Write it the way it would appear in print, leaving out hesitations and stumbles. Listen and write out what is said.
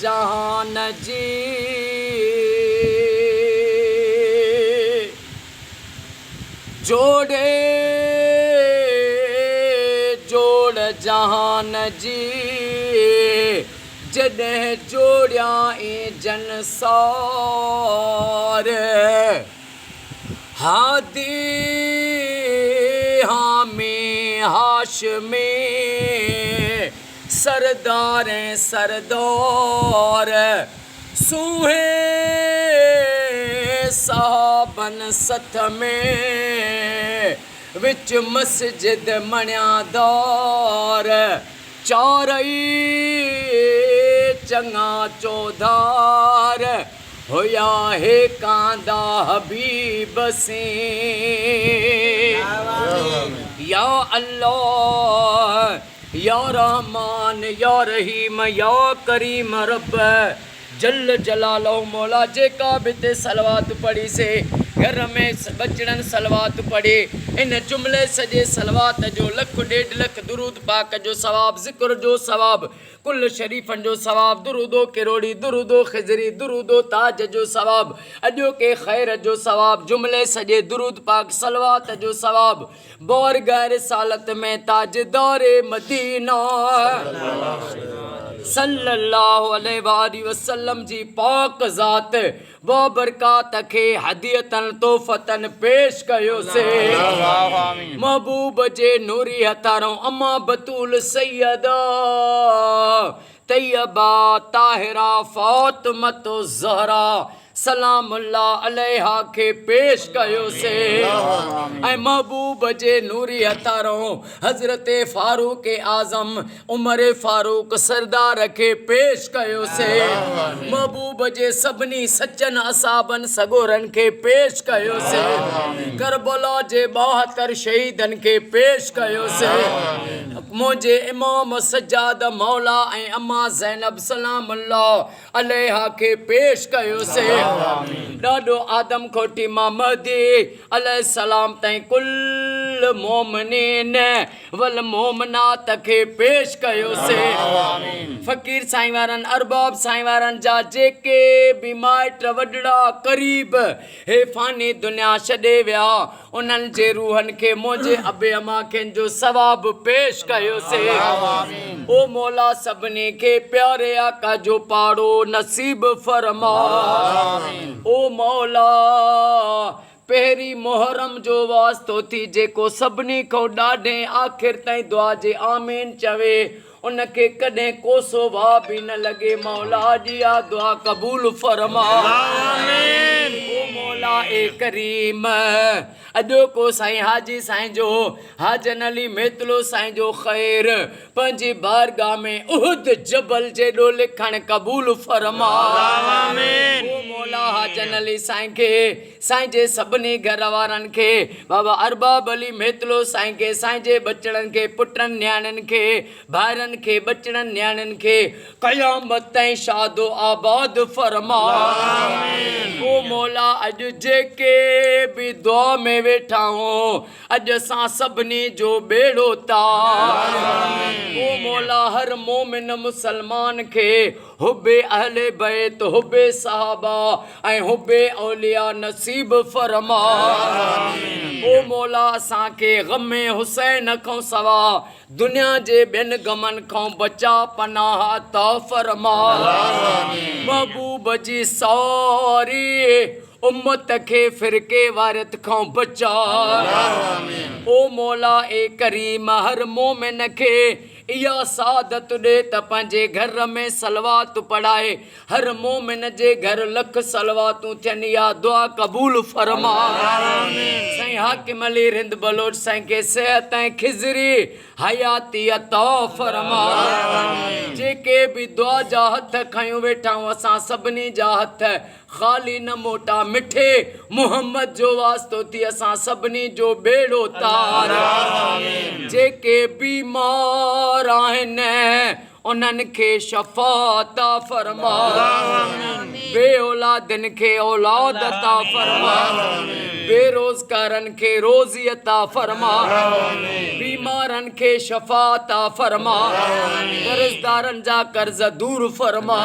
जहान जी जोड़े जोड़ जहान जी जॾहिं जोड़िया जन सार हादी हामी हाशमी सरदार सरदार सूहे साहबन सथ में विच मस्जिद मणियादार चारई चंगा चौधार होया हे कांदा हबीब से या अल्लाह या रहमान या रहीम या करीम रब जल जलालो मौला जेका बिते सलवात पढ़ी से घर में बचड़न सलवात पढ़े इन जुमले सजे सलवात जो लख 1.5 लख दुरूद पाक जो सवाब जिक्र जो सवाब कुल शरीफन जो सवाब दुरूदो किरोड़ी दुरूदो खिजरी दुरूदो ताज जो सवाब अजो के खैर जो सवाब जुमले सजे दुरूद पाक सलवात जो सवाब बोर गैर सालत में ताजदार मदीना सल्लल्लाहु अलैहि वसल्लम जी पाक ज़ात वो बरकात खे हदियतन तोहफ़तन पेश कयो से महबूब जे नूरी हथारों अम्मा बतूल सैयदा तैयबा ताहिरा फातिमत ज़हरा सलामुल्लाह अलैहा के पेश कयो से ऐं महबूब जे नूरी हथारों हज़रत फारूक आज़म उमर फारूक सरदार के पेश कयो से महबूब जे सभिनी सच्चन असाबन सगोरन के पेश कयो से करबला जे 72 शहीदन के पेश कयो से मुझे इमाम सज्जाद मौला ऐं अम्मा ज़ैनब सलामुल्लाह अलैहा के पेश कयो से ॾाढो आदम खोटी महमदी अलैहिस्सलाम ताईं कुल मोमिनीन वल मोमिनात खे पेश कयो से फ़कीर साईं वारन अरबाब साईं वारन जा जेके भी माइट वॾड़ा क़रीब हे फ़ानी दुनिया छॾे विया उन्हनि जे रूहनि खे मुंहिंजे अबे अमा खे जो सवाब पेश कयो से ओ मौला सभिनी खे प्यारे आका जो पाड़ो नसीब फरमा ओ मौला पहिरीं मुहर्रम जो वास्तो थी जेको सभिनी खां ॾाढे आख़िर ताईं दुआ जे आमीन चवे उनके कॾहिं कोसो वाह भी न लगे मौला जिया दुआ कबूल फरमा आमीन ओ मौला ए करीम अजो को साईं हाजी साईं जो हाजन अली मेतलो साईं जो खैर पंहिंजी बारगाह में उहद जबल जेॾो लिखण कबूल फरमा आमीन ओ मौला हाजन अली साईं के साईं जे सभिनी घर वारनि खे बाबा अरबाब अली मेतलो साईं के साईं जे बचड़नि खे पुटनि न्याणियुनि खे भाइरनि के बचड़न न्याणियुनि खे क़यामत ताईं शादो आबाद फरमा आमीन ओ मौला अज जेके भी दुआ में वेठा हो अज असां सभिनी जो बेड़ो तार ओ मौला हर मोमिन मुसलमान के हुबे अहले बैत हुबे सहाबा ऐं हुबे औलिया नसीब फरमा आमीन ओ मौला असां के ग़मे हुसैन खां सवा दुनिया जे ॿियनि गमन खां बचा पनाह अता फरमा आमीन महबूब जी सारी उम्मत के फिरके वारत खां बचा आमीन ओ मौला ए करीम हर मोमिन के इया सादत दे त पंहिंजे घर में सलवात पढ़ाए हर मोमिन जे घर लख सलवातूं थियनि या दुआ कबूल फरमा आमीन साईं हाकिम अली रिंद बलोच साईं के सेहत ऐं खिज़री हयाती अता फरमा आमीन जेके भी दुआ जा हथ खयूं वेठा असां सभिनी जा हथ खाली न मोटा मिठे मोहम्मद जो वास्तो थी असां सभिनी जो बेड़ो तार आमीन जेके बीमार आहिनि उन्हनि खे शफ़ात फरमा बे औलादन के औलाद अता फरमा बेरोज़गारन के रोज़ी अता फरमा बीमारन के शफ़ा अता फरमा कर्ज़दारन जा कर्ज़ दूर फरमा।